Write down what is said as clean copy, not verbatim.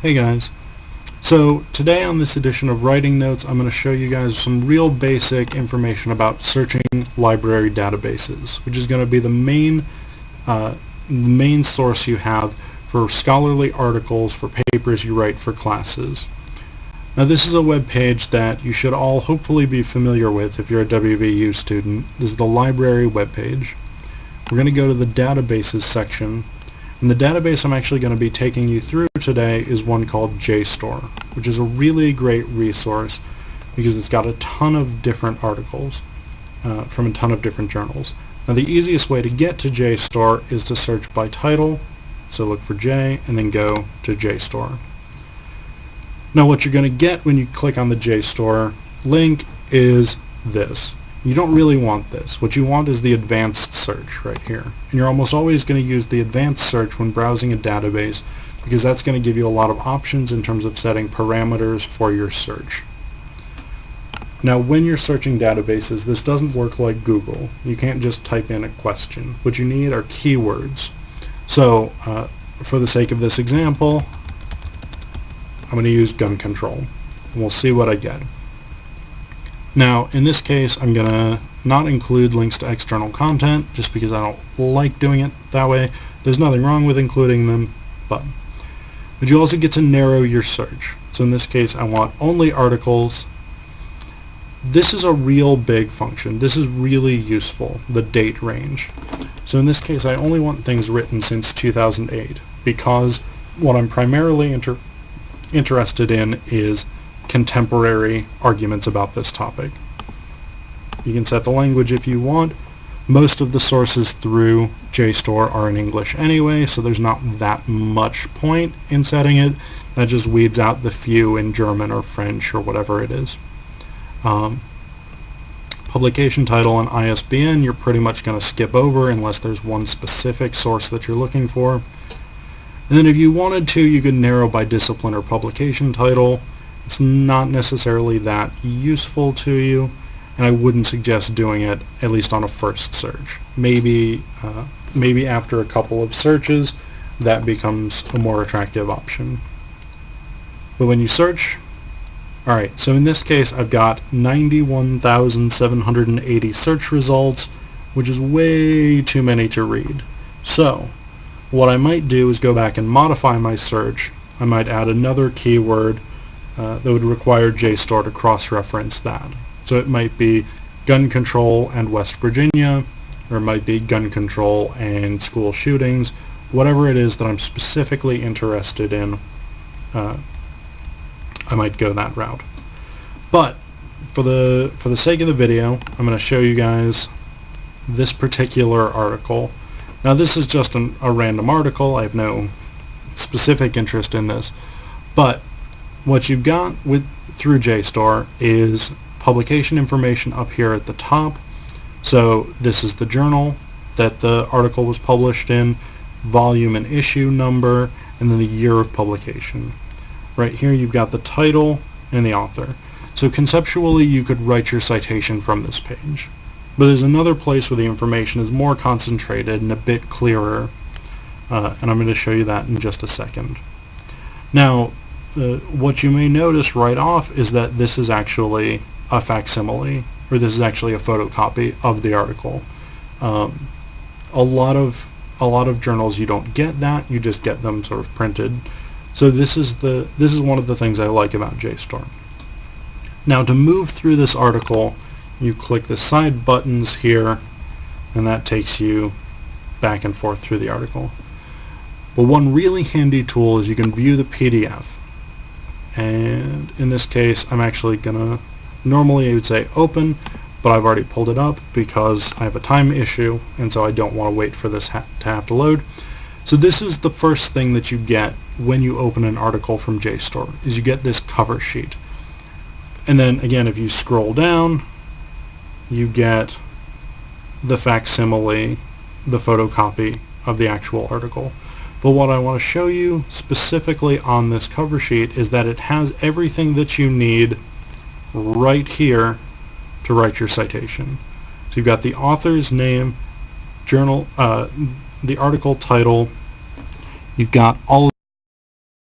Hey guys, so today on this edition of Writing Notes I'm going to show you guys some real basic information about searching library databases, which is going to be the main source you have for scholarly articles for papers you write for classes. Now this is a web page that you should all hopefully be familiar with if you're a WVU student. This is the library web page. We're going to go to the databases section. And the database I'm actually going to be taking you through today is one called Jstor, which is a really great resource because it's got a ton of different articles from a ton of different journals. Now the easiest way to get to Jstor is to search by title, so look for J and then go to Jstor. Now what you're going to get when you click on the Jstor link is this. You don't really want this. What you want is the advanced search right here. And you're almost always going to use the advanced search when browsing a database because that's going to give you a lot of options in terms of setting parameters for your search. Now when you're searching databases, this doesn't work like Google. You can't just type in a question. What you need are keywords. So for the sake of this example, I'm going to use gun control and we'll see what I get. Now, in this case, I'm going to not include links to external content just because I don't like doing it that way. There's nothing wrong with including them, but you also get to narrow your search. So in this case, I want only articles. This is a real big function. This is really useful, the date range. So in this case, I only want things written since 2008 because what I'm primarily interested in is contemporary arguments about this topic. You can set the language if you want. Most of the sources through Jstor are in English anyway, so there's not that much point in setting it. That just weeds out the few in German or French or whatever it is. Publication title and ISBN you're pretty much going to skip over unless there's one specific source that you're looking for. And then if you wanted to, you could narrow by discipline or publication title. It's not necessarily that useful to you, and I wouldn't suggest doing it, at least on a first search. Maybe after a couple of searches, that becomes a more attractive option. But when you search, alright, so in this case I've got 91,780 search results, which is way too many to read. So, what I might do is go back and modify my search. I might add another keyword that would require Jstor to cross-reference that. So it might be gun control and West Virginia, or it might be gun control and school shootings. Whatever it is that I'm specifically interested in, I might go that route. But for the sake of the video, I'm going to show you guys this particular article. Now this is just a random article. I have no specific interest in this, but what you've got through Jstor is publication information up here at the top. So this is the journal that the article was published in, volume and issue number, and then the year of publication. Right here you've got the title and the author. So conceptually you could write your citation from this page. But there's another place where the information is more concentrated and a bit clearer, and I'm going to show you that in just a second. Now, what you may notice right off is that this is actually a facsimile, or this is actually a photocopy of the article. A lot of journals you don't get that, you just get them sort of printed. So this is one of the things I like about Jstor. Now to move through this article, you click the side buttons here, and that takes you back and forth through the article. But one really handy tool is you can view the PDF. And in this case, I'm actually gonna, normally I would say open, but I've already pulled it up because I have a time issue, and so I don't want to wait for this to have to load. So this is the first thing that you get when you open an article from Jstor, is you get this cover sheet. And then again, if you scroll down, you get the facsimile, the photocopy of the actual article. But what I want to show you specifically on this cover sheet is that it has everything that you need right here to write your citation. So you've got the author's name, journal, the article title, you've got all